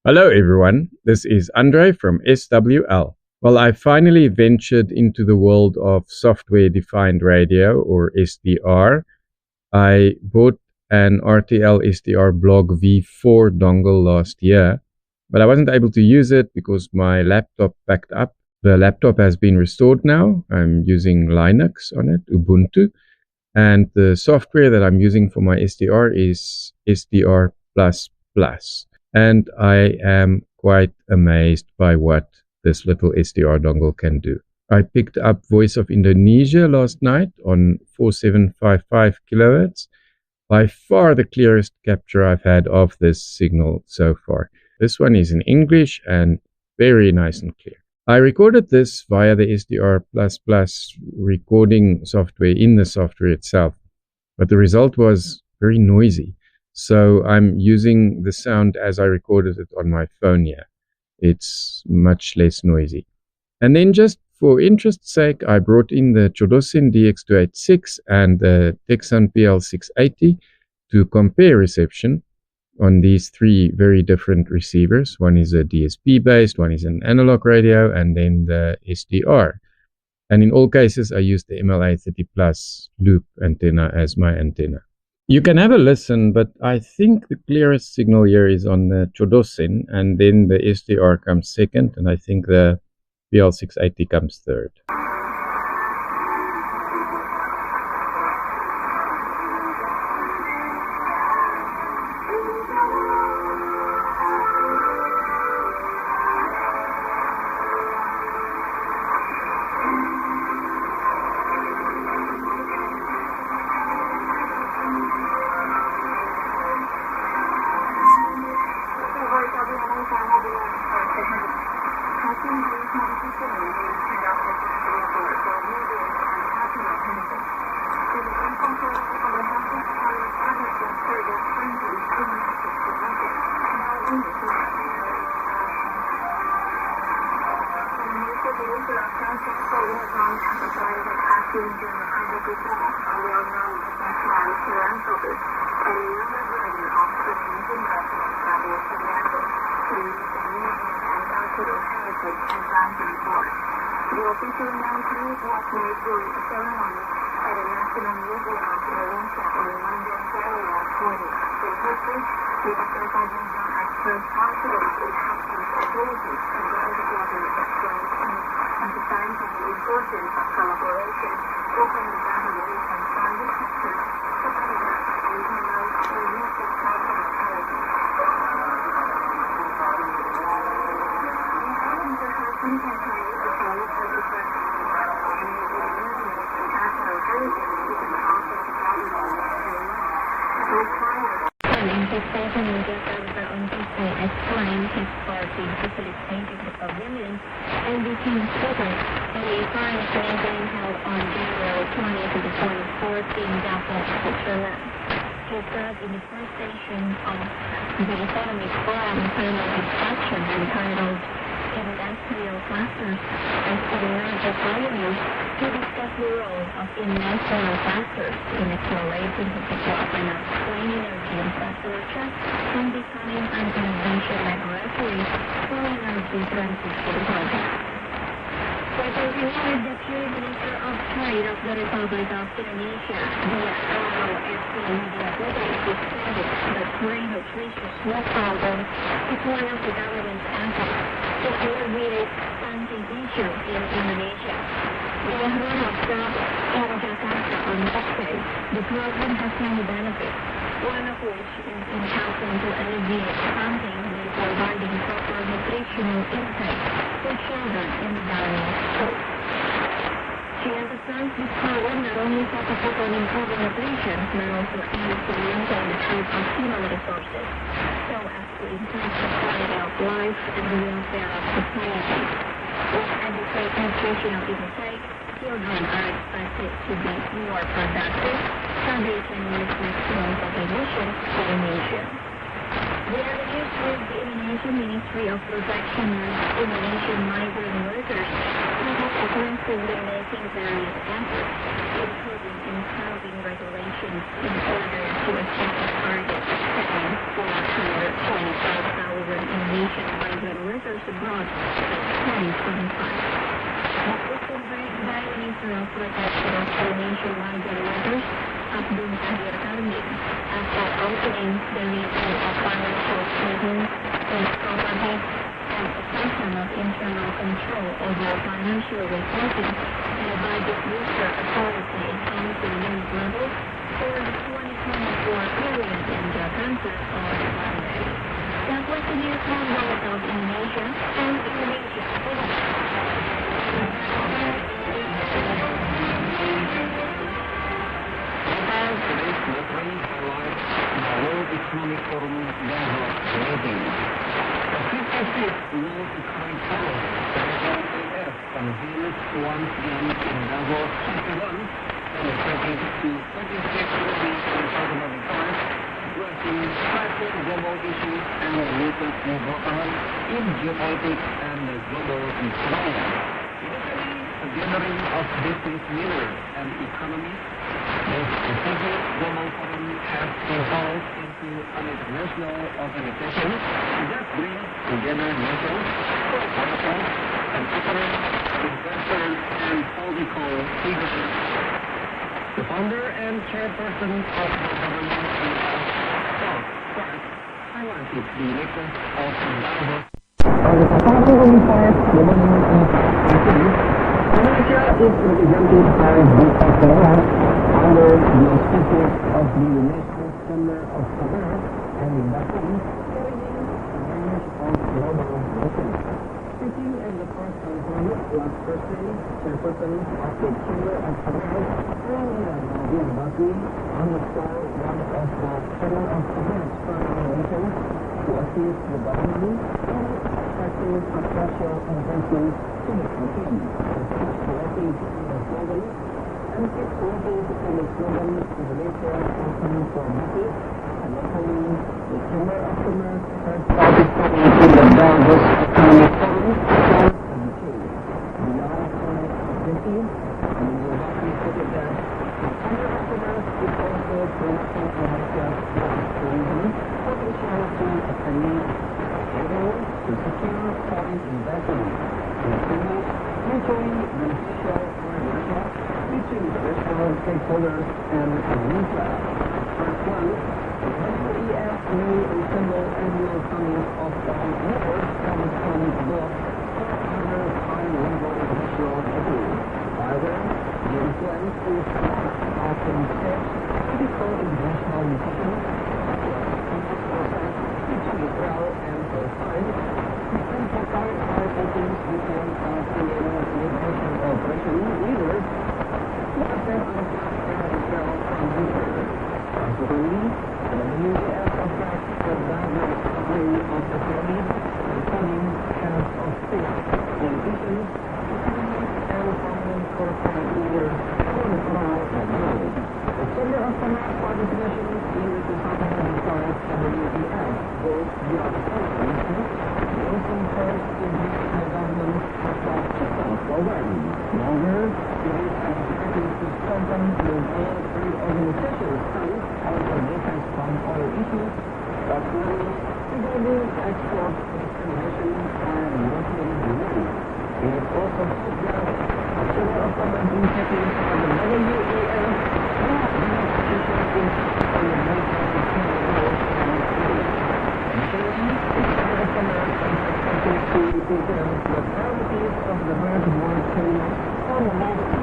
Hello everyone, this is Andre from SWL. Well, I finally ventured into the world of software-defined radio, or SDR. I bought an RTL-SDR Blog V4 dongle last year, but I wasn't able to use it because my laptop backed up. The laptop has been restored now. I'm using Linux on it, Ubuntu, and the software that I'm using for my SDR is SDR++. And I am quite amazed by what this little SDR dongle can do. I picked up Voice of Indonesia last night on 4755 kHz. By far the clearest capture I've had of this signal so far. This one is in English and very nice and clear. I recorded this via the SDR++ recording software in the software itself, but the result was very noisy. So I'm using the sound as I recorded it on my phone here. It's much less noisy. And then just for interest's sake, I brought in the Qodosen DX-286 and the Tecsun PL-680 to compare reception on these three very different receivers. One is a DSP based, one is an analog radio, and then the SDR. And in all cases, I used the MLA30 Plus loop antenna as my antenna. You can have a listen, but I think the clearest signal here is on the Qodosen, and then the SDR comes second, and I think the PL680 comes third. The official announcement was made during a ceremony at the National Museum of Indonesia in London, last morning. In history, the organization has first confidence in Hopkins' ability to guide the government exploration, emphasizing the importance of collaboration, open the government and private sector to develop and promote Indonesian cyber intelligence. Station in Jakarta on Tuesday explained his party facilitated the pavilion and became speaker at a foreign meeting held on January 20 to the 24th in Jakarta, Switzerland. He said in the first session of the Economic Forum panel discussion entitled Industrial Clusters as the largest pioneers to discuss the role of industrial clusters in accelerating the development of clean energy infrastructure and becoming an innovation laboratory for energy transition projects. He continued the Chief Minister of Trade of the Republic of Indonesia, via RTL-SDR media footage, stated that trade of resource war problem is one of the government's efforts to alleviate stunting issues in Indonesia. Via run of jobs in Jakarta on Tuesday, the program has many benefits, one of which is in helping to alleviate stunting by providing proper nutritional intake for children in the dining school. She emphasized this program not only focuses on improving nutrition, but also aims to maintain the health of human resources, so as to improve the quality of life and the welfare of society. With adequate nutritional intake, children are expected to be more productive, so they can make maximum contributions to the nation. The avenues with the Indonesian Ministry of Protection of Indonesian Migrant Workers have aggressively making various efforts, including imposing regulations in order to achieve the target setting for 425,000 Indonesian migrant workers abroad by 2025. This is conveyed by Minister of Protection of Indonesian Migrant Workers, Abdul Qadir Karmin, after opening the review of financial statements and property and assessment of internal control over financial reporting and a budget booster authority in council unit level for the 2024 period in Jakarta on Monday. That was the news from Voice of Indonesia and Indonesia. Today's military highlights the World Economic Forum Davos meeting. The 56th World Economic Forum, WEF, convenes once again in Davos, Switzerland, on the 30th to 36th will be in 2025, addressing pressing global issues and related development in geopolitics and the global economy. Initially, a gathering of business leaders and economists, this strategic global forum has evolved into an international organization that brings together nations, corporations, and economists, investors, and political figures. The founder and chairperson of the government highlighted the latest of Davos. On the 2025 Global Meeting, Indonesia is represented by VFR under the auspices of the UNESCO Chamber of Commerce and Industry, carrying a range of global missions. Speaking at the first conference last Thursday, chairperson of the Chamber of Commerce, Nadia Bakri, underscored one of the Chamber of Commerce primary missions to assist the government in attracting substantial investment to the country, collecting the slogan, and keep working on the slogan Indonesia Open for Business, and locally the Chamber of Commerce has participated in the Davos Economic Forum for the UK. Beyond current objectives, and the Bakri stated that the Chamber of Commerce is also promoting Indonesia's tourism potential to establish to secure foreign investment, establish mutually beneficial partnerships between international stakeholders and Indonesia. First one, the WEF may resemble annual summit of all network summit blocs or other high-level international meetings. However, the influence is often set critical international decisions such as peace process between Israel and Palestine, and provide meetings between Palestinian liberation operation leaders to assess the fact that Israel from Israel. Consequently, the WEF affects the diverse array of authorities, including heads of state, politicians, economists, and prominent corporate leaders from around the world. The Chamber of Commerce participation in the 2025 WEF goes beyond conferences. It also refers to the government of support programs. Moreover, it is expected to strengthen the World Trade Organization stance on the latest palm oil issues, particularly regarding export discrimination and European Union. It is also hoped that the Chamber of Commerce initiatives of the WEF will be sufficient on the military economic and additionally, the Chamber of Commerce is expected to represent the priorities of the World Trade on the next